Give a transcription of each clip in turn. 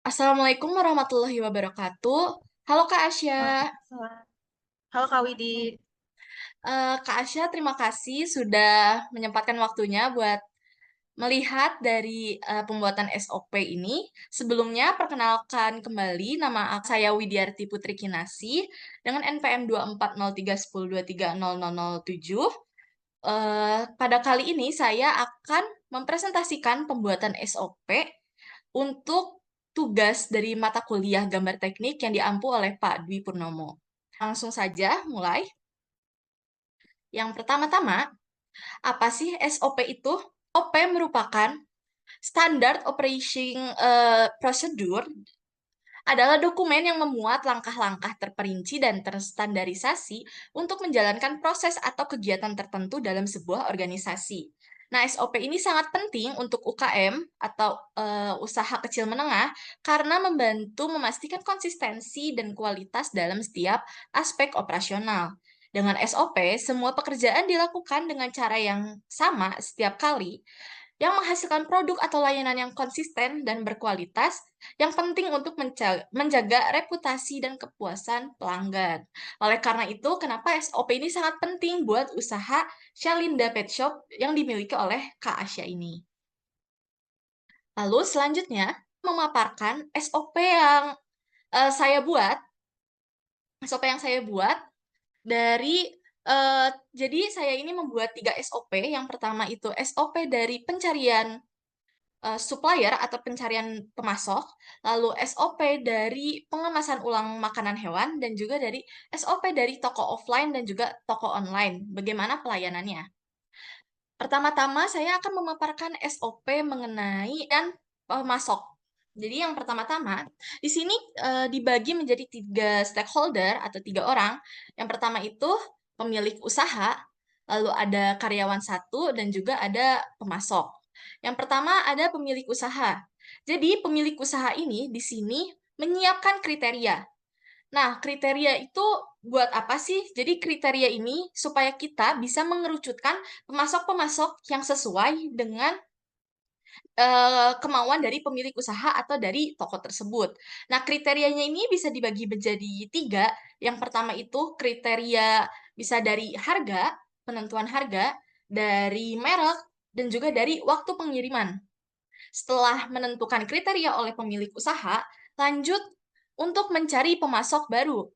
Assalamualaikum warahmatullahi wabarakatuh. Halo Kak Asya. Waalaikumsalam. Halo Kak Widi. Kak Asya, terima kasih sudah menyempatkan waktunya buat melihat dari pembuatan SOP ini. Sebelumnya, perkenalkan kembali nama saya Widyarti Putri Kinasi dengan NPM 2403102300007. Pada kali ini saya akan mempresentasikan pembuatan SOP untuk tugas dari mata kuliah gambar teknik yang diampu oleh Pak Dwi Purnomo. Langsung saja mulai. Yang pertama-tama, apa sih SOP itu? OP merupakan Standard Operating Procedure, adalah dokumen yang memuat langkah-langkah terperinci dan terstandarisasi untuk menjalankan proses atau kegiatan tertentu dalam sebuah organisasi. Nah, SOP ini sangat penting untuk UKM atau usaha kecil menengah karena membantu memastikan konsistensi dan kualitas dalam setiap aspek operasional. Dengan SOP, semua pekerjaan dilakukan dengan cara yang sama setiap kali, yang menghasilkan produk atau layanan yang konsisten dan berkualitas, yang penting untuk menjaga reputasi dan kepuasan pelanggan. Oleh karena itu, kenapa SOP ini sangat penting buat usaha Shalinda Pet Shop yang dimiliki oleh Kak Asya ini. Lalu selanjutnya, memaparkan SOP yang saya buat, SOP yang saya buat dari jadi saya ini membuat 3 SOP. Yang pertama itu SOP dari pencarian supplier atau pencarian pemasok, lalu SOP dari pengemasan ulang makanan hewan, dan juga dari SOP dari toko offline dan juga toko online. Bagaimana pelayanannya? Pertama-tama saya akan memaparkan SOP mengenai dan pemasok. Jadi yang pertama-tama, di sini dibagi menjadi 3 stakeholder atau 3 orang. Yang pertama itu pemilik usaha, lalu ada karyawan satu, dan juga ada pemasok. Yang pertama ada pemilik usaha. Jadi pemilik usaha ini di sini menyiapkan kriteria. Nah, kriteria itu buat apa sih? Jadi kriteria ini supaya kita bisa mengerucutkan pemasok-pemasok yang sesuai dengan kemauan dari pemilik usaha atau dari toko tersebut. Nah, kriterianya ini bisa dibagi menjadi 3. Yang pertama itu kriteria bisa dari harga, penentuan harga, dari merek, dan juga dari waktu pengiriman. Setelah menentukan kriteria oleh pemilik usaha, lanjut untuk mencari pemasok baru.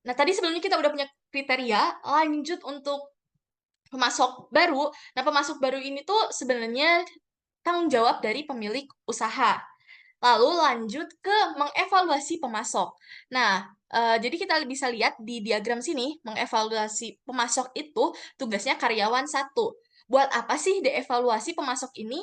Nah, tadi sebelumnya kita udah punya kriteria, lanjut untuk pemasok baru. Nah, pemasok baru ini tuh sebenarnya tanggung jawab dari pemilik usaha. Lalu lanjut ke mengevaluasi pemasok. Nah, jadi kita bisa lihat di diagram sini, mengevaluasi pemasok itu tugasnya karyawan satu. Buat apa sih dievaluasi pemasok ini?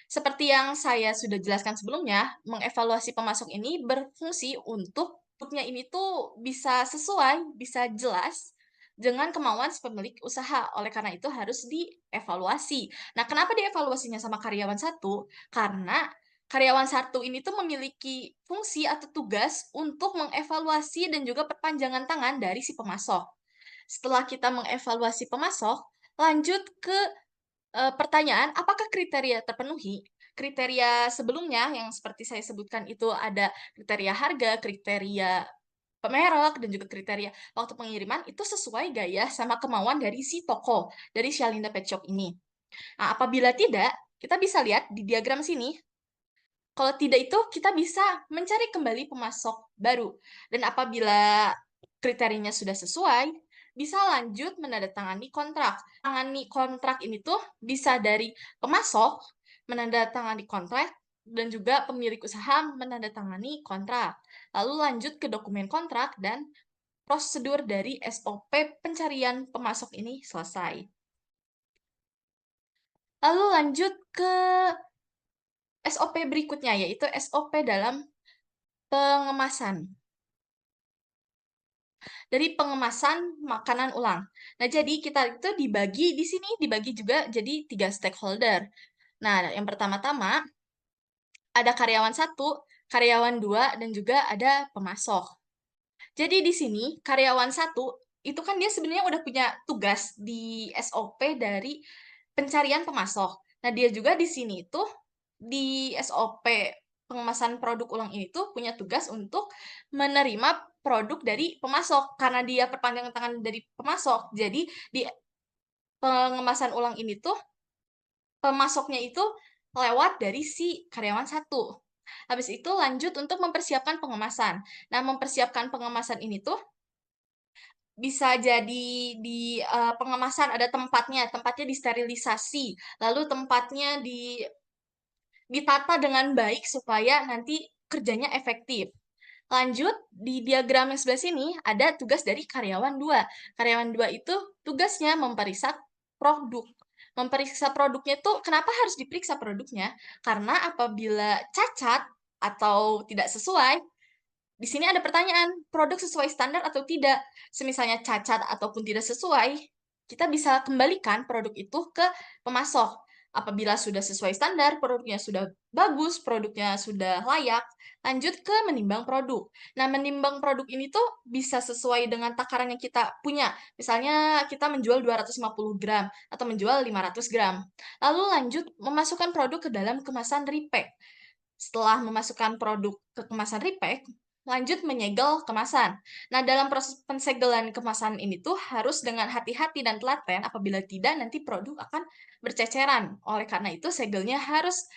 Seperti yang saya sudah jelaskan sebelumnya, mengevaluasi pemasok ini berfungsi untuk produknya ini tuh bisa sesuai, bisa jelas dengan kemauan si pemilik usaha. Oleh karena itu harus dievaluasi. Nah, kenapa dievaluasinya sama karyawan satu? Karena karyawan satu ini tuh memiliki fungsi atau tugas untuk mengevaluasi dan juga perpanjangan tangan dari si pemasok. Setelah kita mengevaluasi pemasok, lanjut ke pertanyaan, apakah kriteria terpenuhi? Kriteria sebelumnya yang seperti saya sebutkan itu ada kriteria harga, kriteria pemerek, dan juga kriteria waktu pengiriman itu sesuai gaya sama kemauan dari si toko, dari Shalinda Pet Shop ini. Nah, apabila tidak, kita bisa lihat di diagram sini, kalau tidak itu kita bisa mencari kembali pemasok baru. Dan apabila kriterianya sudah sesuai, bisa lanjut menandatangani kontrak. Tangani kontrak ini tuh bisa dari pemasok menandatangani kontrak dan juga pemilik usaha menandatangani kontrak. Lalu lanjut ke dokumen kontrak dan prosedur dari SOP pencarian pemasok ini selesai. Lalu lanjut ke SOP berikutnya, yaitu SOP dalam pengemasan. Dari pengemasan makanan ulang. Nah, jadi kita itu dibagi di sini dibagi juga jadi 3 stakeholder. Nah, yang pertama-tama ada karyawan satu, karyawan dua, dan juga ada pemasok. Jadi di sini karyawan satu itu kan dia sebenarnya udah punya tugas di SOP dari pencarian pemasok. Nah, dia juga di sini tuh di SOP pengemasan produk ulang ini tuh punya tugas untuk menerima produk dari pemasok. Karena dia perpanjangan tangan dari pemasok, jadi di pengemasan ulang ini tuh pemasoknya itu lewat dari si karyawan satu. Habis itu lanjut untuk mempersiapkan pengemasan. Nah, mempersiapkan pengemasan ini tuh bisa jadi di pengemasan ada tempatnya disterilisasi, lalu tempatnya ditata dengan baik supaya nanti kerjanya efektif. Lanjut, di diagram yang sebelah sini ada tugas dari karyawan 2. Karyawan 2 itu tugasnya memeriksa produk. Memeriksa produknya tuh kenapa harus diperiksa produknya? Karena apabila cacat atau tidak sesuai, di sini ada pertanyaan, produk sesuai standar atau tidak? Semisalnya cacat ataupun tidak sesuai, kita bisa kembalikan produk itu ke pemasok. Apabila sudah sesuai standar, produknya sudah bagus, produknya sudah layak, lanjut ke menimbang produk. Nah, menimbang produk ini tuh bisa sesuai dengan takaran yang kita punya. Misalnya kita menjual 250 gram atau menjual 500 gram. Lalu lanjut memasukkan produk ke dalam kemasan repack. Setelah memasukkan produk ke kemasan repack, lanjut menyegel kemasan. Nah, dalam proses pensegelan kemasan ini tuh harus dengan hati-hati dan telaten, apabila tidak nanti produk akan berceceran. Oleh karena itu, segelnya harus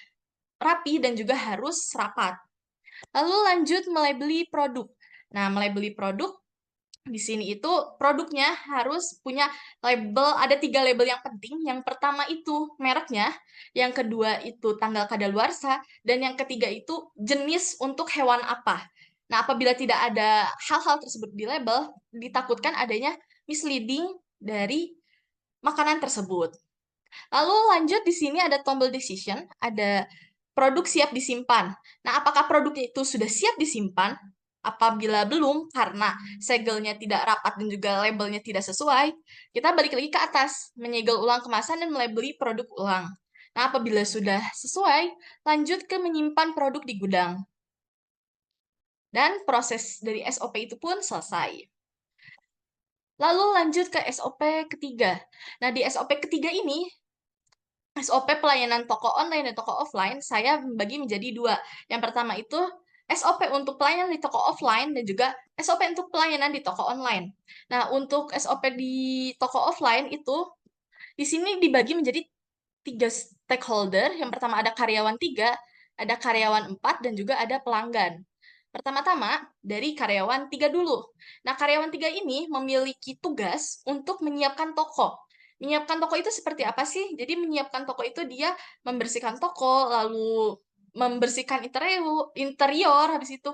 rapi dan juga harus rapat. Lalu lanjut melabeli produk. Nah, melabeli produk di sini itu produknya harus punya label, ada 3 label yang penting. Yang pertama itu mereknya, yang kedua itu tanggal kadaluarsa, dan yang ketiga itu jenis untuk hewan apa. Nah, apabila tidak ada hal-hal tersebut di label, ditakutkan adanya misleading dari makanan tersebut. Lalu lanjut di sini ada tombol decision, ada produk siap disimpan. Nah, apakah produknya itu sudah siap disimpan? Apabila belum, karena segelnya tidak rapat dan juga labelnya tidak sesuai, kita balik lagi ke atas, menyegel ulang kemasan dan melabeli produk ulang. Nah, apabila sudah sesuai, lanjut ke menyimpan produk di gudang. Dan proses dari SOP itu pun selesai. Lalu lanjut ke SOP ketiga. Nah, di SOP ketiga ini, SOP pelayanan toko online dan toko offline, saya membagi menjadi dua. Yang pertama itu SOP untuk pelayanan di toko offline dan juga SOP untuk pelayanan di toko online. Nah, untuk SOP di toko offline itu, di sini dibagi menjadi 3 stakeholder. Yang pertama ada karyawan 3, ada karyawan 4, dan juga ada pelanggan. Pertama-tama, dari karyawan 3 dulu. Nah, karyawan 3 ini memiliki tugas untuk menyiapkan toko. Menyiapkan toko itu seperti apa sih? Jadi menyiapkan toko itu dia membersihkan toko, lalu membersihkan interior, habis itu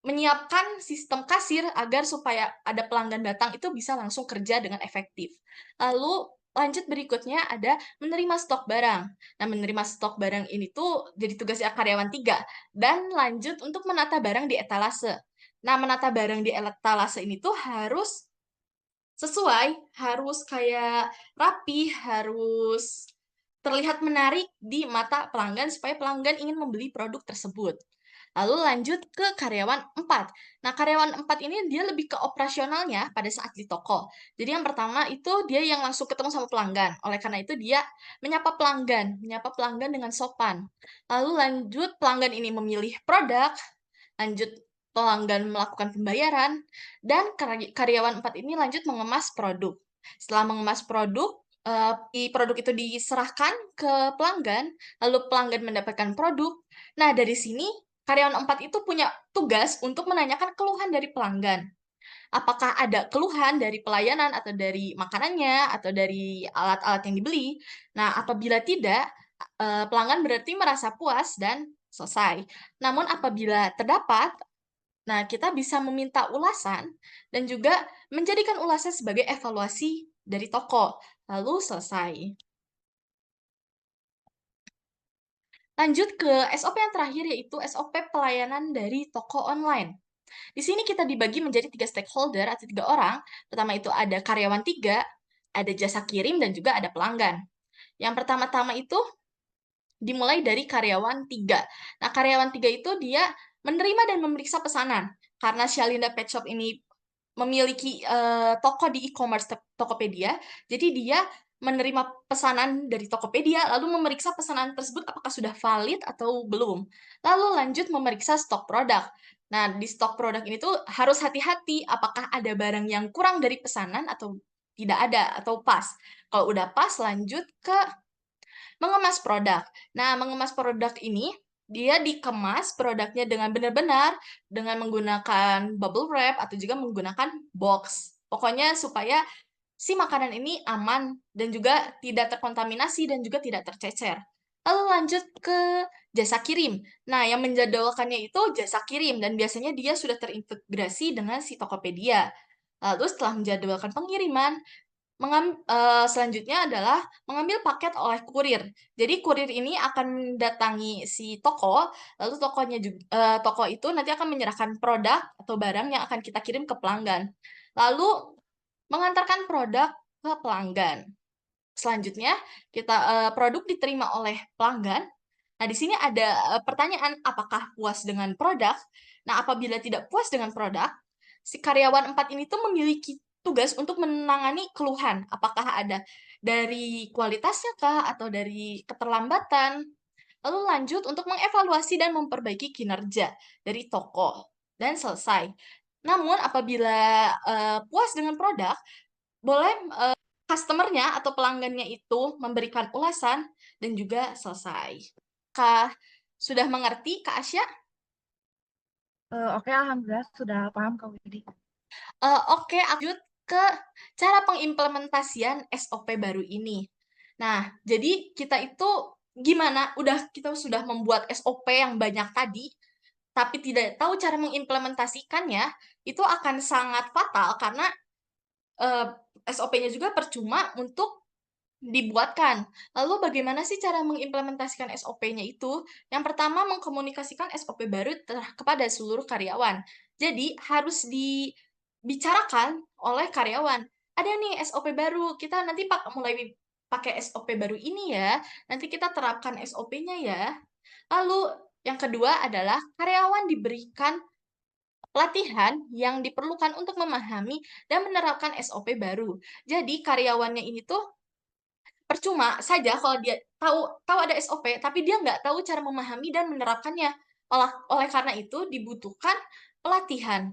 menyiapkan sistem kasir agar supaya ada pelanggan datang itu bisa langsung kerja dengan efektif. Lalu lanjut berikutnya ada menerima stok barang. Nah, menerima stok barang ini tuh jadi tugasnya karyawan 3. Dan lanjut untuk menata barang di etalase. Nah, menata barang di etalase ini tuh harus sesuai, harus kayak rapi, harus terlihat menarik di mata pelanggan supaya pelanggan ingin membeli produk tersebut. Lalu lanjut ke karyawan 4. Nah, karyawan 4 ini dia lebih ke operasionalnya pada saat di toko. Jadi yang pertama itu dia yang langsung ketemu sama pelanggan. Oleh karena itu dia menyapa pelanggan dengan sopan. Lalu lanjut pelanggan ini memilih produk, lanjut pelanggan melakukan pembayaran, dan karyawan 4 ini lanjut mengemas produk. Setelah mengemas produk, produk itu diserahkan ke pelanggan, lalu pelanggan mendapatkan produk. Nah, dari sini karyawan 4 itu punya tugas untuk menanyakan keluhan dari pelanggan. Apakah ada keluhan dari pelayanan atau dari makanannya atau dari alat-alat yang dibeli? Nah, apabila tidak, pelanggan berarti merasa puas dan selesai. Namun apabila terdapat, nah, kita bisa meminta ulasan dan juga menjadikan ulasan sebagai evaluasi dari toko, lalu selesai. Lanjut ke SOP yang terakhir, yaitu SOP pelayanan dari toko online. Di sini kita dibagi menjadi 3 stakeholder atau 3 orang. Pertama itu ada karyawan 3, ada jasa kirim, dan juga ada pelanggan. Yang pertama-tama itu dimulai dari karyawan 3. Nah, karyawan 3 itu dia menerima dan memeriksa pesanan. Karena Shalinda Pet Shop ini memiliki toko di e-commerce Tokopedia, jadi dia menerima pesanan dari Tokopedia, lalu memeriksa pesanan tersebut apakah sudah valid atau belum. Lalu lanjut memeriksa stok produk. Nah, di stok produk ini tuh harus hati-hati apakah ada barang yang kurang dari pesanan atau tidak ada atau pas. Kalau udah pas, lanjut ke mengemas produk. Nah, mengemas produk ini dia dikemas produknya dengan benar-benar dengan menggunakan bubble wrap atau juga menggunakan box. Pokoknya supaya si makanan ini aman dan juga tidak terkontaminasi dan juga tidak tercecer. Lalu lanjut ke jasa kirim. Nah, yang menjadwalkannya itu jasa kirim dan biasanya dia sudah terintegrasi dengan si Tokopedia. Lalu setelah menjadwalkan pengiriman, selanjutnya adalah mengambil paket oleh kurir. Jadi kurir ini akan mendatangi si toko, lalu toko itu nanti akan menyerahkan produk atau barang yang akan kita kirim ke pelanggan. Lalu mengantarkan produk ke pelanggan. Selanjutnya, produk diterima oleh pelanggan. Nah, di sini ada pertanyaan, apakah puas dengan produk? Nah, apabila tidak puas dengan produk, si karyawan 4 ini tuh memiliki tugas untuk menangani keluhan. Apakah ada dari kualitasnya kah atau dari keterlambatan? Lalu lanjut untuk mengevaluasi dan memperbaiki kinerja dari toko dan selesai. Namun apabila puas dengan produk, boleh customer-nya atau pelanggannya itu memberikan ulasan dan juga selesai. Kak, sudah mengerti Kak Asya? Oke, Alhamdulillah sudah paham Kak Widi. Oke, lanjut ke cara pengimplementasian SOP baru ini. Nah, jadi kita itu gimana? Kita sudah membuat SOP yang banyak tadi, tapi tidak tahu cara mengimplementasikannya, itu akan sangat fatal karena eh, SOP-nya juga percuma untuk dibuatkan. Lalu bagaimana sih cara mengimplementasikan SOP-nya itu? Yang pertama, mengkomunikasikan SOP baru kepada seluruh karyawan. Jadi, harus dibicarakan oleh karyawan. Ada nih SOP baru, kita nanti mulai pakai SOP baru ini ya. Nanti kita terapkan SOP-nya ya. Lalu, yang kedua adalah karyawan diberikan pelatihan yang diperlukan untuk memahami dan menerapkan SOP baru. Jadi, karyawannya ini tuh percuma saja kalau dia tahu tahu ada SOP, tapi dia nggak tahu cara memahami dan menerapkannya. Oleh karena itu dibutuhkan pelatihan.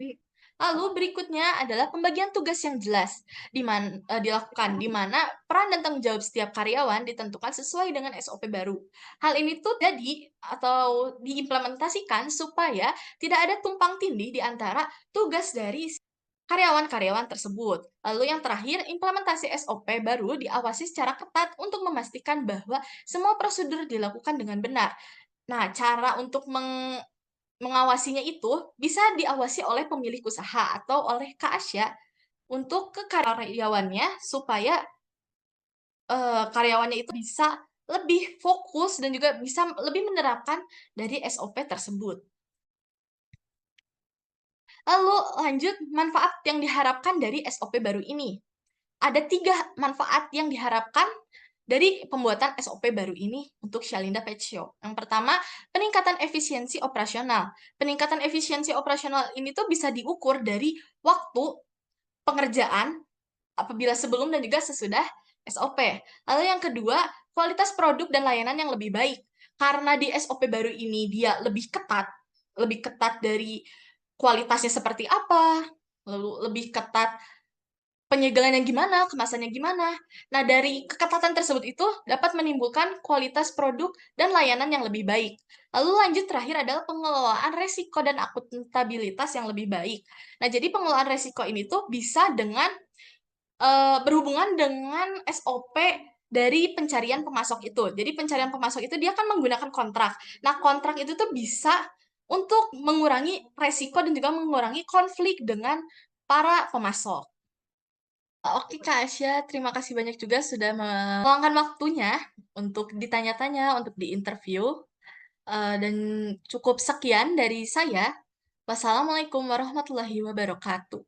Lalu berikutnya adalah pembagian tugas yang jelas dilakukan di mana peran dan tanggung jawab setiap karyawan ditentukan sesuai dengan SOP baru. Hal ini tuh jadi atau diimplementasikan supaya tidak ada tumpang tindih di antara tugas dari karyawan-karyawan tersebut. Lalu yang terakhir, implementasi SOP baru diawasi secara ketat untuk memastikan bahwa semua prosedur dilakukan dengan benar. Nah, cara untuk mengawasinya itu bisa diawasi oleh pemilik usaha atau oleh Kak Asya untuk ke karyawannya supaya karyawannya itu bisa lebih fokus dan juga bisa lebih menerapkan dari SOP tersebut. Lalu lanjut manfaat yang diharapkan dari SOP baru ini. Ada 3 manfaat yang diharapkan dari pembuatan SOP baru ini untuk Shalinda Pet Shop. Yang pertama, peningkatan efisiensi operasional. Peningkatan efisiensi operasional ini tuh bisa diukur dari waktu pengerjaan apabila sebelum dan juga sesudah SOP. Lalu yang kedua, kualitas produk dan layanan yang lebih baik. Karena di SOP baru ini dia lebih ketat dari kualitasnya seperti apa, lalu lebih ketat penyegelannya gimana, kemasannya gimana. Nah, dari keketatan tersebut itu dapat menimbulkan kualitas produk dan layanan yang lebih baik. Lalu lanjut terakhir adalah pengelolaan resiko dan akuntabilitas yang lebih baik. Nah, jadi pengelolaan resiko ini tuh bisa dengan berhubungan dengan SOP dari pencarian pemasok itu. Jadi pencarian pemasok itu dia kan menggunakan kontrak. Nah, kontrak itu tuh bisa untuk mengurangi resiko dan juga mengurangi konflik dengan para pemasok. Oke Kak Asya, terima kasih banyak juga sudah meluangkan waktunya untuk ditanya-tanya, untuk diinterview. Dan cukup sekian dari saya. Wassalamualaikum warahmatullahi wabarakatuh.